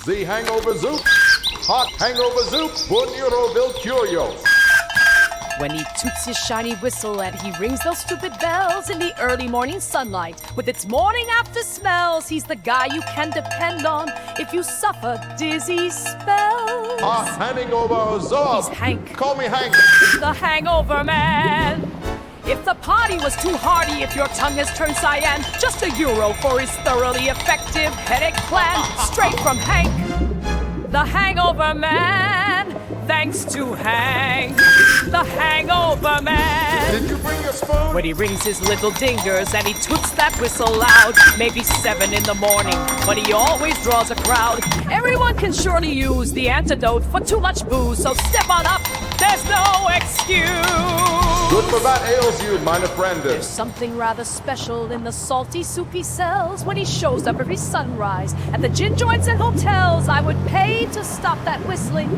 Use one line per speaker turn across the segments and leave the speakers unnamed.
The hangover zoop. Hot hangover zoop. Bunyoro vil curio.
When he toots his shiny whistle and he rings those stupid bells in the early morning sunlight with its morning after smells, he's the guy you can depend on if you suffer dizzy spells.
Hangover zob.
He's Hank.
Call me Hank.
The Hangover Man. If the party was too hearty, if your tongue has turned cyan, just €1 for his thoroughly effective headache plan. Straight from Hank, the Hangover Man. Thanks to Hank, the Hangover Man.
Did you bring your spoon?
When he rings his little dingers and he toots that whistle loud, maybe 7 in the morning, but he always draws a crowd. Everyone can surely use the antidote for too much booze, so step on up, there's no excuse.
Good for that ails you, meine Freunde.
There's something rather special in the salty soup he sells when he shows up every sunrise at the gin joints and hotels. I would pay to stop that whistling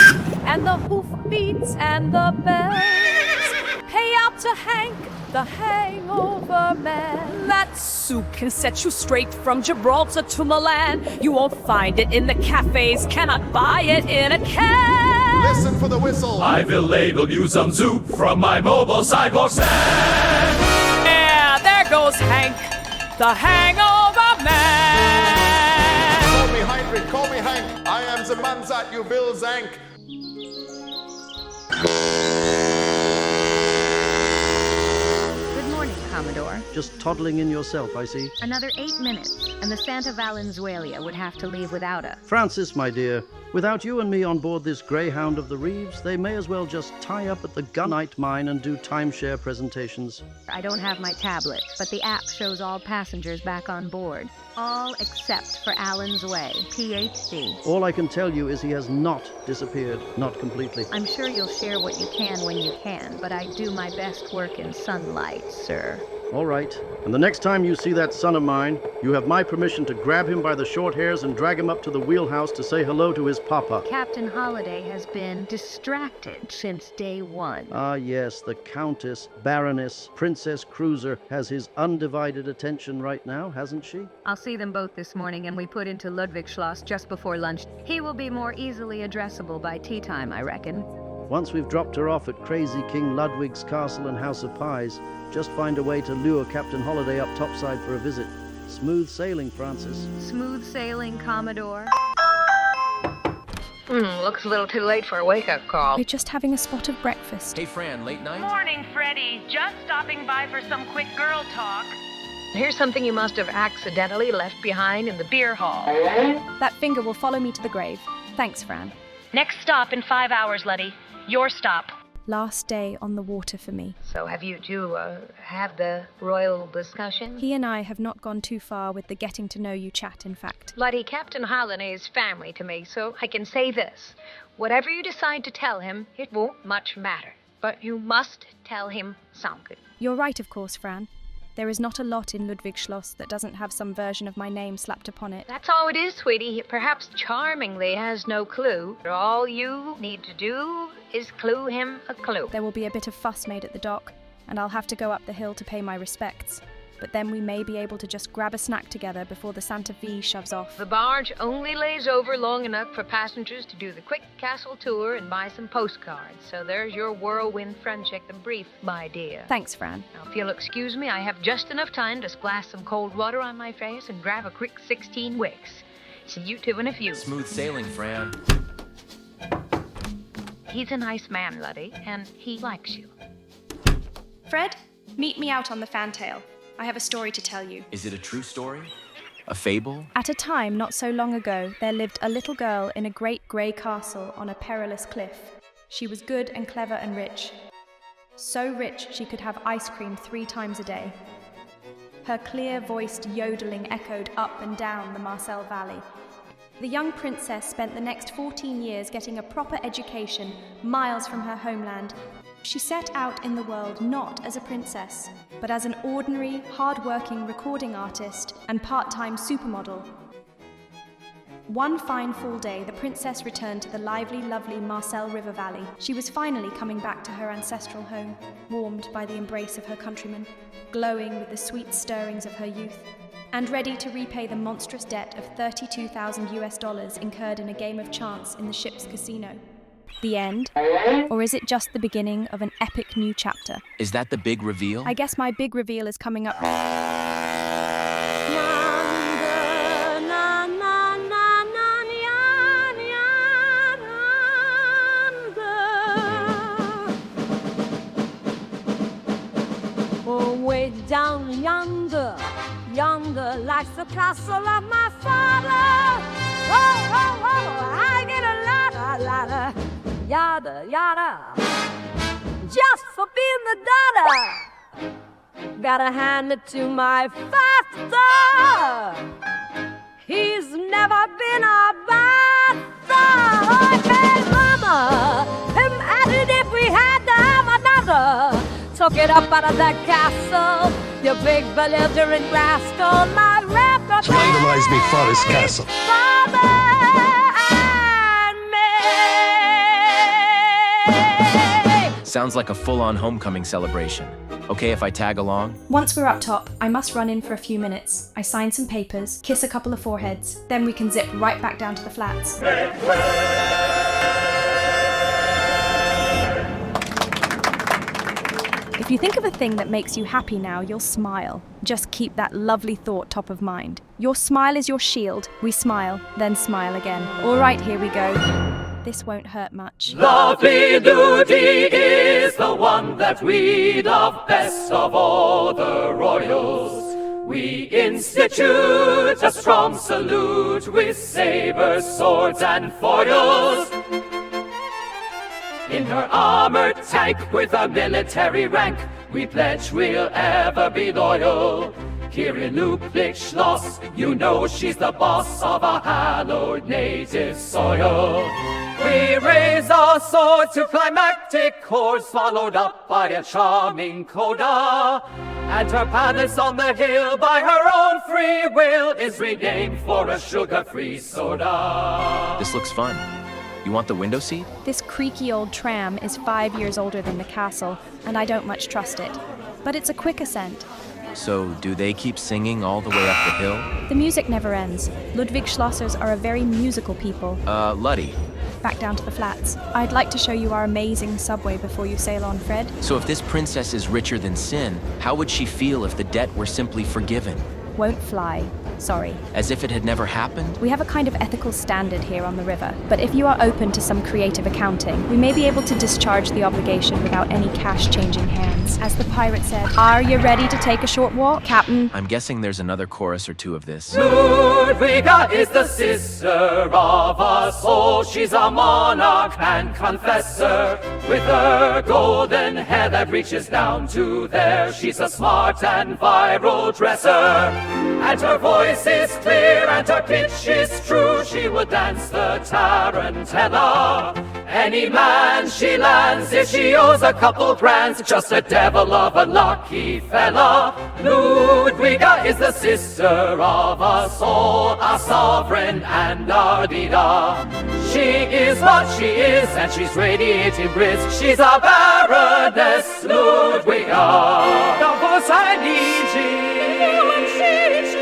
and the hoofbeats and the bells. Pay out to Hank, the Hangover Man. That soup can set you straight from Gibraltar to Milan. You won't find it in the cafes, cannot buy it in a can.
Listen for the whistle.
I will label you some soup from my mobile sidewalk stand.
Yeah, there goes Hank, the Hangover Man.
Call me Heinrich, call me Hank. I am the man that you will thank.
Good morning, Commodore.
Just toddling in yourself, I see.
Another 8 minutes, and the Santa Valenzuela would have to leave without us.
Francis, my dear, without you and me on board this Greyhound of the Reeves, they may as well just tie up at the gunite mine and do timeshare presentations.
I don't have my tablet, but the app shows all passengers back on board. All except for Allen's Way, PhD.
All I can tell you is he has not disappeared, not completely.
I'm sure you'll share what you can when you can, but I do my best work in sunlight, sir.
All right. And the next time you see that son of mine, you have my permission to grab him by the short hairs and drag him up to the wheelhouse to say hello to his papa.
Captain Holiday has been distracted since day one.
Ah, yes, the Countess, Baroness, Princess Cruiser has his undivided attention right now, hasn't she?
I'll see them both this morning, and we put into Ludwigsschloss just before lunch. He will be more easily addressable by tea time, I reckon.
Once we've dropped her off at Crazy King Ludwig's castle and House of Pies, just find a way to lure Captain Holiday up topside for a visit. Smooth sailing, Francis.
Smooth sailing, Commodore.
Looks a little too late for a wake-up call.
We're just having a spot of breakfast.
Hey, Fran, late night?
Morning, Freddie. Just stopping by for some quick girl talk.
Here's something you must have accidentally left behind in the beer hall.
That finger will follow me to the grave. Thanks, Fran.
Next stop in 5 hours, Lüdi. Your stop.
Last day on the water for me.
So have you two had the royal discussion?
He and I have not gone too far with the getting to know you chat, in fact.
Lüdi, Captain Holiday is family to me, so I can say this. Whatever you decide to tell him, it won't much matter. But you must tell him something.
You're right, of course, Fran. There is not a lot in Ludwigsschloss that doesn't have some version of my name slapped upon it.
That's all it is, sweetie. He perhaps charmingly has no clue. All you need to do is clue him a clue.
There will be a bit of fuss made at the dock, and I'll have to go up the hill to pay my respects. But then we may be able to just grab a snack together before the Santa Fe shoves off.
The barge only lays over long enough for passengers to do the quick castle tour and buy some postcards. So there's your whirlwind friendship and brief, my dear.
Thanks, Fran.
Now, if you'll excuse me, I have just enough time to splash some cold water on my face and grab a quick 16 wicks. See you two in a few.
Smooth sailing, Fran.
He's a nice man, Lüdi, and he likes you.
Fred, meet me out on the fantail. I have a story to tell you.
Is it a true story? A fable?
At a time not so long ago, there lived a little girl in a great grey castle on a perilous cliff. She was good and clever and rich. So rich she could have ice cream 3 times a day. Her clear-voiced yodeling echoed up and down the Marcelle Valley. The young princess spent the next 14 years getting a proper education miles from her homeland. She set out in the world not as a princess, but as an ordinary, hard-working recording artist and part-time supermodel. One fine fall day, the princess returned to the lively, lovely Marcelle River Valley. She was finally coming back to her ancestral home, warmed by the embrace of her countrymen, glowing with the sweet stirrings of her youth, and ready to repay the monstrous debt of $32,000 incurred in a game of chance in the ship's casino. The end? Or is it just the beginning of an epic new chapter?
Is that the big reveal?
I guess my big reveal is coming up.
Way down yonder, yonder lies the castle of my father. Oh, oh, oh, I get a ladder, yada, yada, just for being the daughter. Gotta hand it to my father. He's never been a bather. Okay, mama, imagine if we had to have another. Took it up out of that castle, you big belligerent rascal, my reputation.
Scandalize me for his castle.
Father and me.
Sounds like a full-on homecoming celebration. Okay if I tag along?
Once we're up top, I must run in for a few minutes. I sign some papers, kiss a couple of foreheads, then we can zip right back down to the flats. If you think of a thing that makes you happy now, you'll smile. Just keep that lovely thought top of mind. Your smile is your shield. We smile, then smile again. All right, here we go. This won't hurt much.
Lovely Lüdi is the one that we love best of all the royals. We institute a strong salute with sabers, swords, and foils. In her armored tank with a military rank, we pledge we'll ever be loyal. Here in Ludwig Schloss, you know she's the boss of a hallowed native soil. We raise our sword to climactic chords, followed up by a charming coda. And her palace on the hill, by her own free will, is renamed for a sugar-free soda.
This looks fun. You want the window seat?
This creaky old tram is 5 years older than the castle, and I don't much trust it. But it's a quick ascent.
So, do they keep singing all the way up the hill?
The music never ends. Ludwig Schlossers are a very musical people.
Lüdi.
Back down to the flats. I'd like to show you our amazing subway before you sail on, Fred.
So if this princess is richer than sin, how would she feel if the debt were simply forgiven?
Won't fly. Sorry.
As if it had never happened?
We have a kind of ethical standard here on the river, but if you are open to some creative accounting, we may be able to discharge the obligation without any cash changing hands. As the pirate said, "Are you ready to take a short walk, Captain?"
I'm guessing there's another chorus or two of this.
Ludwiga is the sister of us all. She's a monarch and confessor. With her golden hair that reaches down to there, she's a smart and viral dresser. And her voice is clear and her pitch is true. She will dance the tarantella. Any man she lands, if she owes a couple grands, just a devil of a lucky fella. Ludwiga is the sister of us all, our sovereign and our leader. She is what she is, and she's radiating bliss. She's a Baroness Ludwiga. Davos I need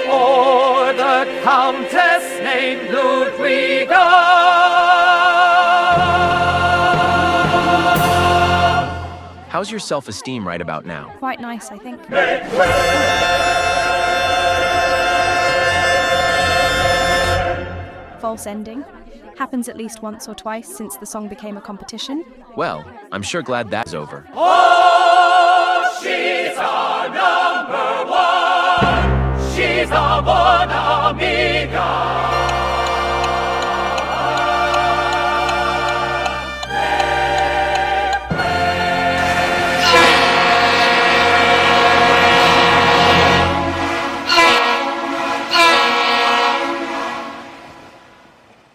or the Countess named Ludwiga.
How's your self-esteem right about now?
Quite nice, I think. False ending. Happens at least once or twice since the song became a competition.
Well, I'm sure glad that's over.
Oh!